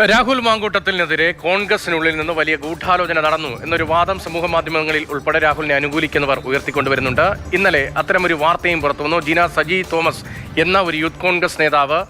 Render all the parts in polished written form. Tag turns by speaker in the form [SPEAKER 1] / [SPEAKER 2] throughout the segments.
[SPEAKER 1] രാഹുൽ മാങ്കൂട്ടത്തിനെതിരെ കോൺഗ്രസിനുള്ളിൽ നിന്ന് വലിയ ഗൂഢാലോചന നടന്നു എന്നൊരു വാദം സമൂഹ മാധ്യമങ്ങളിൽ ഉൾപ്പെടെ രാഹുലിനെ അനുകൂലിക്കുന്നവർ ഉയർത്തിക്കൊണ്ടുവരുന്നുണ്ട്. ഇന്നലെ അത്തരമൊരു വാർത്തയും പുറത്തുവന്നു. ജീന സജി തോമസ് എന്ന ഒരു യൂത്ത് കോൺഗ്രസ് നേതാവ്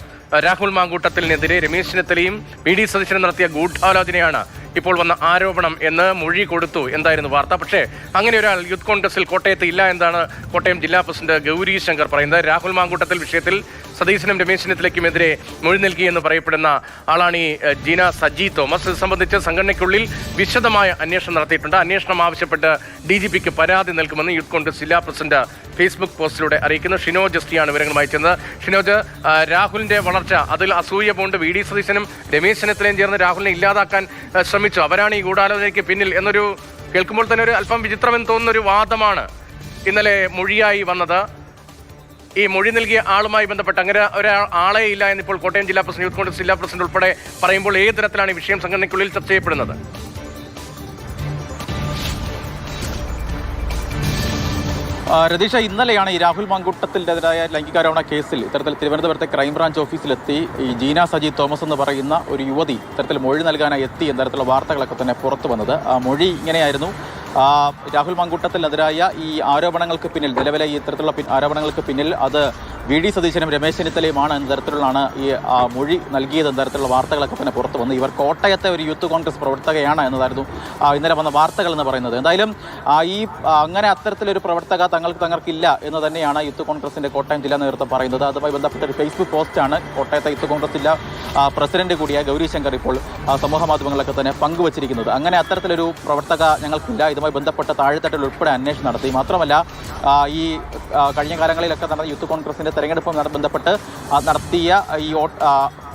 [SPEAKER 1] രാഹുൽ മാങ്കൂട്ടത്തിനെതിരെ രമേശ് ചെന്നിത്തലയും വി ഡി സതീശനും നടത്തിയ ഗൂഢാലോചനയാണ് ഇപ്പോൾ വന്ന ആരോപണം എന്ന് മൊഴി കൊടുത്തു എന്തായിരുന്നു വാർത്ത. പക്ഷേ അങ്ങനെ ഒരാൾ യൂത്ത് കോൺഗ്രസിൽ കോട്ടയത്ത് ഇല്ല എന്നാണ് കോട്ടയം ജില്ലാ പ്രസിഡന്റ് ഗൗരി ശങ്കർ പറയുന്നത്. രാഹുൽ മാങ്കൂട്ടത്തിൽ വിഷയത്തിൽ സതീശനും രമേശ് ചെന്നിത്തലയ്ക്കുമെതിരെ മൊഴി നൽകിയെന്ന് പറയപ്പെടുന്ന ആളാണ് ഈ ജീന സജി തോമസ്. ഇത് സംബന്ധിച്ച് സംഘടനയ്ക്കുള്ളിൽ വിശദമായ അന്വേഷണം നടത്തിയിട്ടുണ്ട്. അന്വേഷണം ആവശ്യപ്പെട്ട് DGPക്ക് പരാതി നൽകുമെന്ന് യൂത്ത് കോൺഗ്രസ് ജില്ലാ പ്രസിഡന്റ് ഫേസ്ബുക്ക് പോസ്റ്റിലൂടെ അറിയിക്കുന്നു. ഷിനോജ് എസ്റ്റിയാണ് വിവരങ്ങൾ അയച്ചത്. ഷിനോജ്, രാഹുലിന്റെ വളർച്ച അതിൽ അസൂയ പൂണ്ട് വി ഡി സതീശനും രമേശ് ചെന്നിത്തലയും ചേർന്ന് രാഹുലിനെ ഇല്ലാതാക്കാൻ ശ്രമിച്ചു, അവരാണ് ഈ ഗൂഢാലോചനയ്ക്ക് പിന്നിൽ എന്നൊരു കേൾക്കുമ്പോൾ തന്നെ ഒരു അല്പം വിചിത്രമെന്ന് തോന്നുന്നൊരു വാദമാണ് ഇന്നലെ മൊഴിയായി വന്നത്. ഈ മൊഴി നൽകിയ ആളുമായി ബന്ധപ്പെട്ട് അങ്ങനെ ഒരാളെ ഇല്ല എന്നിപ്പോൾ കോട്ടയം ജില്ലാ പ്രസിഡന്റ് യൂത്ത് കോൺഗ്രസ് ജില്ലാ പ്രസിഡന്റ് ഉൾപ്പെടെ പറയുമ്പോൾ ഏത് തരത്തിലാണ് ഈ വിഷയം സംഘടനയ്ക്കുള്ളിൽ ചർച്ച ചെയ്യപ്പെടുന്നത്?
[SPEAKER 2] രതീഷ, ഇന്നലെയാണ് ഈ രാഹുൽ മാങ്കൂട്ടത്തിനെതിരായ ലൈംഗികാരോപണ കേസിൽ ഇത്തരത്തിൽ തിരുവനന്തപുരത്തെ ക്രൈംബ്രാഞ്ച് ഓഫീസിലെത്തി ഈ ജീന സജി തോമസ് എന്ന് പറയുന്ന ഒരു യുവതി ഇത്തരത്തിൽ മൊഴി നൽകാനായി എത്തി എന്ന തരത്തിലുള്ള വാർത്തകളൊക്കെ തന്നെ പുറത്തു വന്നത്. ആ മൊഴി ഇങ്ങനെയായിരുന്നു: രാഹുൽ മാങ്കൂട്ടത്തിനെതിരായ ഈ ആരോപണങ്ങൾക്ക് പിന്നിൽ, നിലവിലെ ഈ ഇത്തരത്തിലുള്ള ആരോപണങ്ങൾക്ക് പിന്നിൽ അത് വി ഡി സതീശനും രമേശ് ചെന്നിത്തലയുമാണ് എന്ന തരത്തിലുള്ളതാണ് ഈ മൊഴി നൽകിയത് എന്ന തരത്തിലുള്ള വാർത്തകളൊക്കെ തന്നെ പുറത്തു വന്നു. ഇവർ കോട്ടയത്തെ ഒരു യൂത്ത് കോൺഗ്രസ് പ്രവർത്തകയാണ് എന്നതായിരുന്നു ഇന്നലെ വന്ന വാർത്തകൾ എന്ന് പറയുന്നത്. എന്തായാലും ഈ അങ്ങനെ അത്തരത്തിലൊരു പ്രവർത്തക തങ്ങൾക്കില്ല എന്ന് തന്നെയാണ് യൂത്ത് കോൺഗ്രസിന്റെ കോട്ടയം ജില്ലാ നേതൃത്വം പറയുന്നത്. അതുമായി ബന്ധപ്പെട്ട ഒരു ഫേസ്ബുക്ക് പോസ്റ്റാണ് കോട്ടയത്തെ യൂത്ത് കോൺഗ്രസ് ജില്ലാ പ്രസിഡന്റ് കൂടിയ ഗൗരി ശങ്കർ ഇപ്പോൾ സമൂഹ മാധ്യമങ്ങളൊക്കെ തന്നെ പങ്കുവച്ചിരിക്കുന്നത്. അങ്ങനെ അത്തരത്തിലൊരു പ്രവർത്തക ഞങ്ങൾക്കില്ല. ഇതുമായി ബന്ധപ്പെട്ട താഴെത്തട്ടിൽ ഉൾപ്പെടെ അന്വേഷണം നടത്തി. മാത്രമല്ല ഈ കഴിഞ്ഞ കാലങ്ങളിലൊക്കെ നടന്ന യൂത്ത് കോൺഗ്രസിന്റെ തെരഞ്ഞെടുപ്പുമായി ബന്ധപ്പെട്ട് നടത്തിയ ഈ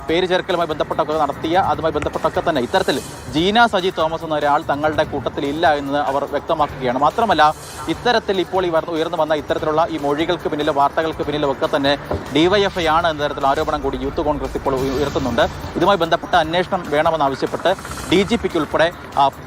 [SPEAKER 2] പേര് ചേർക്കലുമായി ബന്ധപ്പെട്ടൊക്കെ അതുമായി ബന്ധപ്പെട്ടൊക്കെ തന്നെ ഇത്തരത്തിൽ ജീന സജി തോമസ് എന്ന ഒരാൾ തങ്ങളുടെ കൂട്ടത്തിലില്ല എന്ന് അവർ വ്യക്തമാക്കുകയാണ്. മാത്രമല്ല ഇത്തരത്തിൽ ഇപ്പോൾ ഈ ഉയർന്നു വന്ന ഇത്തരത്തിലുള്ള ഈ മൊഴികൾക്ക് പിന്നിലും വാർത്തകൾക്ക് പിന്നിലും ഒക്കെ തന്നെ DYFI ആണ് എന്ന തരത്തിലുള്ള ആരോപണം കൂടി യൂത്ത് കോൺഗ്രസ് ഇപ്പോൾ ഉയർത്തുന്നുണ്ട്. ഇതുമായി ബന്ധപ്പെട്ട അന്വേഷണം വേണമെന്നാവശ്യപ്പെട്ട് DGPക്ക് ഉൾപ്പെടെ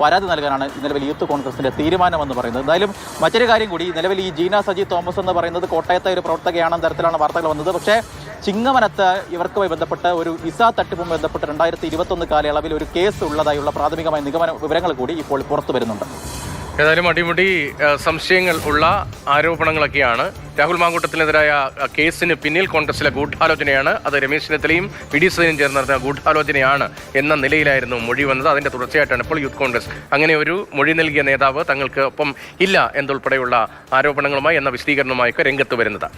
[SPEAKER 2] പരാതി നൽകാനാണ് നിലവിൽ യൂത്ത് കോൺഗ്രസിന്റെ തീരുമാനമെന്ന് പറയുന്നത്. എന്തായാലും മറ്റൊരു കാര്യം കൂടി, നിലവിൽ ഈ ജീന സജി തോമസ് എന്ന് പറയുന്നത് കോട്ടയത്തെ ഒരു പ്രവർത്തകയാണെന്ന തരത്തിലാണ് വാർത്തകൾ വന്നത്. പക്ഷേ ചിങ്ങവനത്ത് ഇവർക്കുമായി ബന്ധപ്പെട്ട് ഒരു വിസ തട്ടിപ്പുമായി ബന്ധപ്പെട്ട് 2021 കാലയളവിൽ ഒരു കേസ് ഉള്ളതായുള്ള പ്രാഥമികമായ നിഗമന വിവരങ്ങൾ കൂടി ഇപ്പോൾ പുറത്തു വരുന്നുണ്ട്.
[SPEAKER 1] ഏതായാലും അടിമുടി സംശയങ്ങൾ ഉള്ള ആരോപണങ്ങളൊക്കെയാണ്. രാഹുൽ മാങ്കൂട്ടത്തിനെതിരായ കേസിന് പിന്നിൽ കോൺഗ്രസിലെ ഗൂഢാലോചനയാണ്, അത് രമേശ് ചെന്നിത്തലയും വി ഡി സതീശനും ചേർന്ന് നടത്തിയ ഗൂഢാലോചനയാണ് എന്ന നിലയിലായിരുന്നു മൊഴി വന്നത്. അതിന്റെ തുടർച്ചയായിട്ടാണ് ഇപ്പോൾ യൂത്ത് കോൺഗ്രസ് അങ്ങനെ ഒരു മൊഴി നൽകിയ നേതാവ് തങ്ങൾക്ക് ഒപ്പം ഇല്ല എന്നുൾപ്പെടെയുള്ള ആരോപണങ്ങളുമായി എന്ന വിശദീകരണവുമായി രംഗത്ത് വരുന്നത്.